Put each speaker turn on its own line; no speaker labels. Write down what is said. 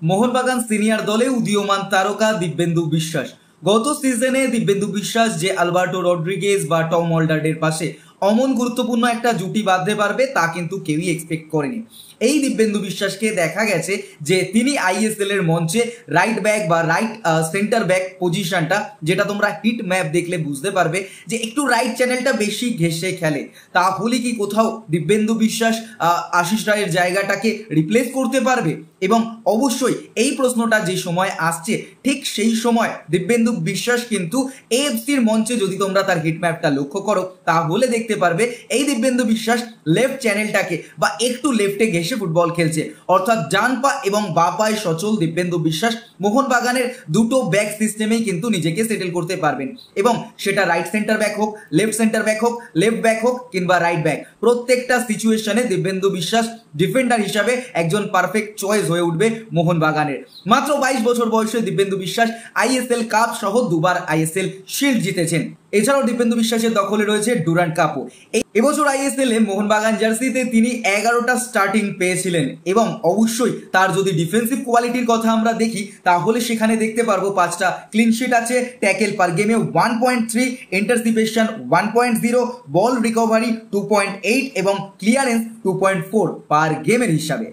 Mohun Bagan senior দলে উদীয়মান তারকা দিব্যেন্দু বিশ্বাস। গত সিজনে দিব্যেন্দু বিশ্বাস যে আলবার্টো রড্রিগেজ বা টম অলডারডের পাশে অমন গুরুত্বপূর্ণ একটা জুটি বাঁধতে পারবে তা কিন্তু কেউই এক্সপেক্ট করেনি। এই দিব্যেন্দু বিশ্বাসকে দেখা গেছে যে তিনি আইএসএল এর মঞ্চে রাইট ব্যাক বা রাইট সেন্টার ব্যাক পজিশনটা, যেটা তোমরা হিট ম্যাপ দেখলে বুঝতে পারবে যে একটু রাইট চ্যানেলটা বেশি ঘেঁষে খেলে। তাহলে কি কোথাও দিব্যেন্দু বিশ্বাস আশিস রায়ের জায়গাটাকে রিপ্লেস করতে পারবে? এবং অবশ্যই এই প্রশ্নটা যে সময় আসছে ঠিক সেই সময় দিব্যেন্দু বিশ্বাস কিন্তু এএফসির মঞ্চে যদি তোমরা তার হিট ম্যাপটা লক্ষ্য করো তাহলে দেখতে পারবে এই দিব্যেন্দু বিশ্বাস লেফট চ্যানেলটাকে বা একটু লেফটে ঘেঁষে ফুটবল খেলছে, অর্থাৎ ডান পা এবং বা পায়ে সচল দিব্যেন্দু বিশ্বাস মোহনবাগানের দুটো ব্যাক সিস্টেমেই কিন্তু নিজেকে সেটেল করতে পারবেন। এবং সেটা রাইট সেন্টার ব্যাক হোক, লেফট সেন্টার ব্যাক হোক, লেফট ব্যাক হোক কিংবা রাইট ব্যাক, প্রত্যেকটা সিচুয়েশনে দিব্যেন্দু বিশ্বাস ডিফেন্ডার হিসাবে একজন পারফেক্ট চয়েস হয়ে উঠবে মোহনবাগানের। মাত্র 22 বছর বয়সে দিব্যেন্দু বিশ্বাস আইএসএল কাপ সহ দুবার আইএসএল শিল্ড জিতেছেন। এছাড়াও দিব্যেন্দু বিশ্বাসের দখলে রয়েছে ডুরান্ড কাপও। এবছর আইএসএল এ মোহনবাগান জার্সিতে তিনি 11টা স্টার্টিং পেয়েছিলেন এবং অবশ্যই তার যদি ডিফেন্সিভ কোয়ালিটির কথা আমরা দেখি তাহলে সেখানে দেখতে পারবো 5টা ক্লিনশিট আছে, ট্যাকেল পার গেমে 1.3, ইন্টারসেপশন 1.0, বল রিকভারি 2.8 এবং ক্লিয়ারেন্স 2.4 পার গেমের হিসাবে।